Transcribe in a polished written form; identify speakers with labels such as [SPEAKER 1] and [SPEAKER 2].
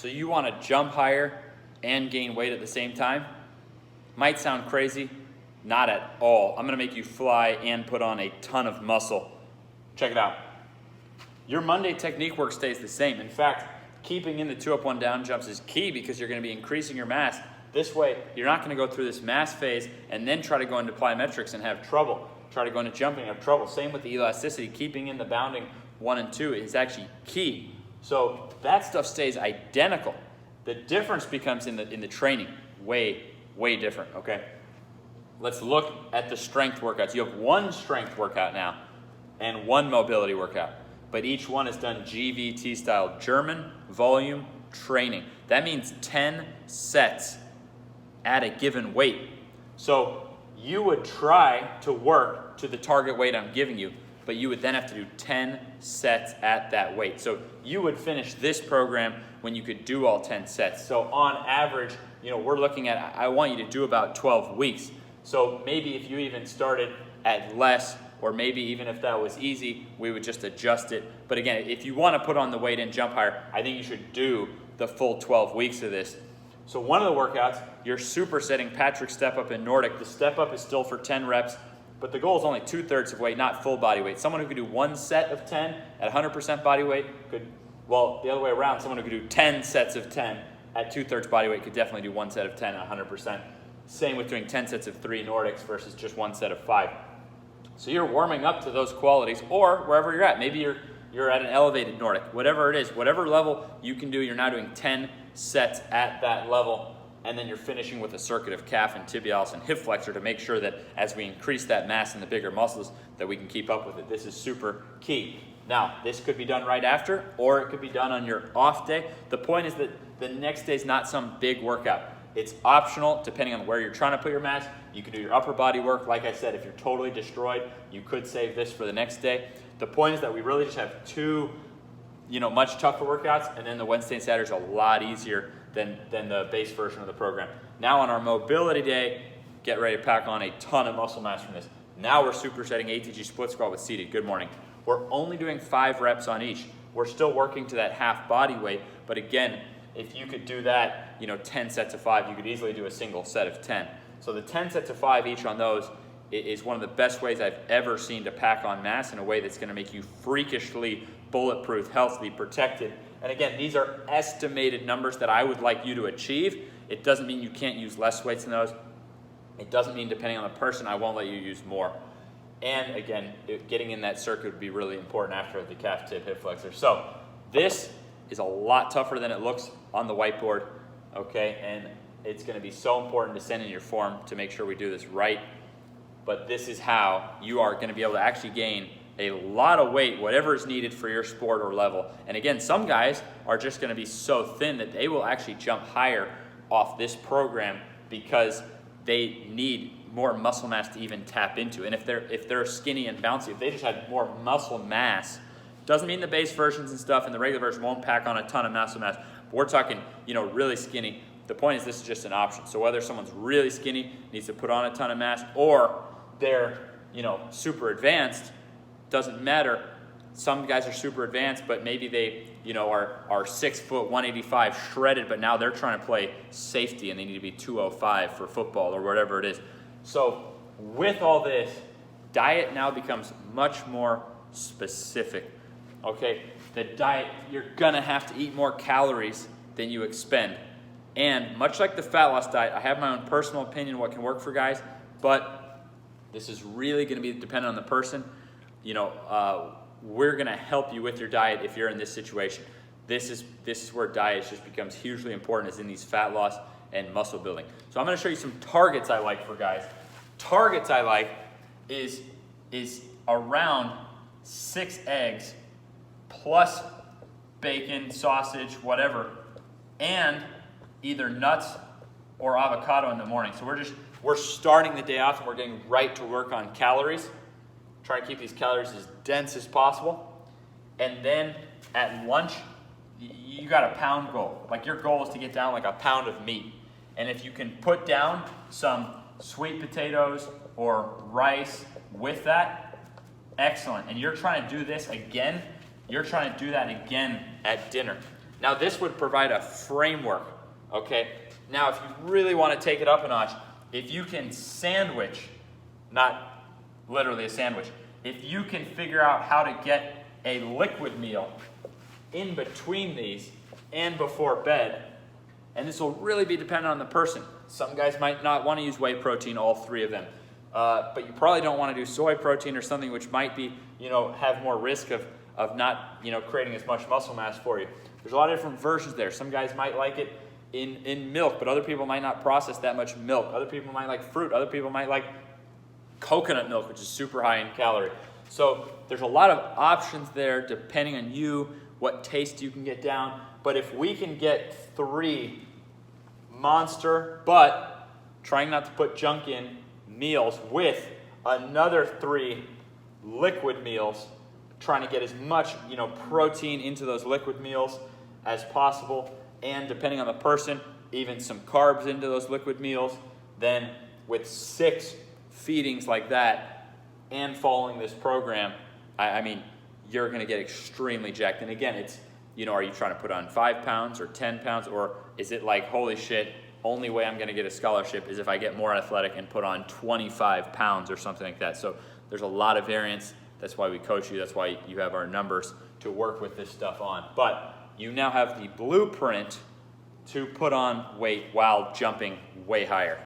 [SPEAKER 1] So you want to jump higher and gain weight at the same time? Might sound crazy, not at all. I'm going to make you fly and put on a ton of muscle. Check it out. Your Monday technique work stays the same. In fact, keeping in the 2 up, 1 down jumps is key because you're going to be increasing your mass. This way, you're not going to go through this mass phase and then try to go into plyometrics and have trouble. Try to go into jumping and have trouble. Same with the elasticity. Keeping in the bounding 1 and 2 is actually key. So that stuff stays identical. The difference becomes in the training. Way different, okay? Let's look at the strength workouts. You have 1 strength workout now and 1 mobility workout. But each one is done GVT style, German volume training. That means 10 sets at a given weight. So you would try to work to the target weight I'm giving you, but you would then have to do 10 sets at that weight. So you would finish this program when you could do all 10 sets. So on average, we're looking at, I want you to do about 12 weeks. So maybe if you even started at less, or maybe even if that was easy, we would just adjust it. But again, if you want to put on the weight and jump higher, I think you should do the full 12 weeks of this. So one of the workouts, you're supersetting Patrick step up in Nordic. The step up is still for 10 reps, but the goal is only 2/3 of weight, not full body weight. Someone who could do 1 set of 10 at 100% body weight could, well, the other way around, someone who could do 10 sets of 10 at 2/3 body weight could definitely do 1 set of 10 at 100%. Same with doing 10 sets of 3 Nordics versus just 1 set of 5. So you're warming up to those qualities, or wherever you're at. Maybe you're at an elevated Nordic. Whatever it is, whatever level you can do, you're now doing 10 sets at that level, and then you're finishing with a circuit of calf and tibialis and hip flexor to make sure that as we increase that mass in the bigger muscles, that we can keep up with it. This is super key. Now, this could be done right after, or it could be done on your off day. The point is that the next day is not some big workout. It's optional depending on where you're trying to put your mass. You can do your upper body work. Like I said, if you're totally destroyed, you could save this for the next day. The point is that we really just have 2 much tougher workouts, and then the Wednesday and Saturday is a lot easier than the base version of the program. Now on our mobility day, get ready to pack on a ton of muscle mass from this. Now we're supersetting ATG split squat with seated. Good morning. We're only doing 5 reps on each. We're still working to that half body weight, but again, if you could do that, 10 sets of 5, you could easily do a single set of 10. So the 10 sets of 5 each on those is one of the best ways I've ever seen to pack on mass in a way that's going to make you freakishly bulletproof, healthy, protected. And again, these are estimated numbers that I would like you to achieve. It doesn't mean you can't use less weights than those. It doesn't mean, depending on the person, I won't let you use more. And again, getting in that circuit would be really important after the calf tip hip flexor. So this is a lot tougher than it looks on the whiteboard, okay? And it's going to be so important to send in your form to make sure we do this right. But this is how you are going to be able to actually gain a lot of weight, whatever is needed for your sport or level. And again, some guys are just going to be so thin that they will actually jump higher off this program because they need more muscle mass to even tap into. And if they're skinny and bouncy, if they just had more muscle mass, doesn't mean the base versions and stuff and the regular version won't pack on a ton of muscle mass. But we're talking, really skinny. The point is this is just an option. So whether someone's really skinny, needs to put on a ton of mass, or they're, super advanced, doesn't matter. Some guys are super advanced, but maybe they, are 6 foot, 185, shredded, but now they're trying to play safety and they need to be 205 for football or whatever it is. So with all this, diet now becomes much more specific. Okay, the diet, you're gonna have to eat more calories than you expend. And much like the fat loss diet, I have my own personal opinion what can work for guys, but this is really gonna be dependent on the person. We're gonna help you with your diet if you're in this situation. This is where diet just becomes hugely important, is in these fat loss and muscle building. So I'm gonna show you some targets I like for guys. Targets I like is around 6 eggs plus bacon, sausage, whatever, and either nuts or avocado in the morning. So we're starting the day off and we're getting right to work on calories. Try to keep these calories as dense as possible. And then at lunch, you got a pound goal. Like your goal is to get down like a pound of meat. And if you can put down some sweet potatoes or rice with that, excellent. And you're trying to do this again, you're trying to do that again at dinner. Now this would provide a framework, okay? Now if you really want to take it up a notch, if you can sandwich, not literally a sandwich, if you can figure out how to get a liquid meal in between these and before bed, and this will really be dependent on the person. Some guys might not want to use whey protein, all three of them. But you probably don't want to do soy protein or something which might be, have more risk of not, creating as much muscle mass for you. There's a lot of different versions there. Some guys might like it in milk, but other people might not process that much milk. Other people might like fruit. Other people might like coconut milk, which is super high in calorie. So there's a lot of options there depending on you, what taste you can get down. But if we can get 3 monster, but trying not to put junk in, meals with another 3 liquid meals, trying to get as much protein into those liquid meals as possible, and depending on the person, even some carbs into those liquid meals, then with 6 feedings like that and following this program, I mean, you're going to get extremely jacked. And again, it's, are you trying to put on 5 pounds or 10 pounds, or is it like, holy shit, only way I'm going to get a scholarship is if I get more athletic and put on 25 pounds or something like that. So there's a lot of variance. That's why we coach you. That's why you have our numbers to work with this stuff on. But you now have the blueprint to put on weight while jumping way higher.